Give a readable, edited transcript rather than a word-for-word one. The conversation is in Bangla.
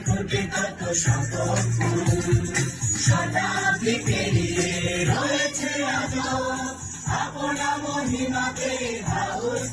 ফোটে কত শপথ ফুল, শতাব্দী পেরিয়ে রয়েছে আজও আপনা মহিমাকে ভাউস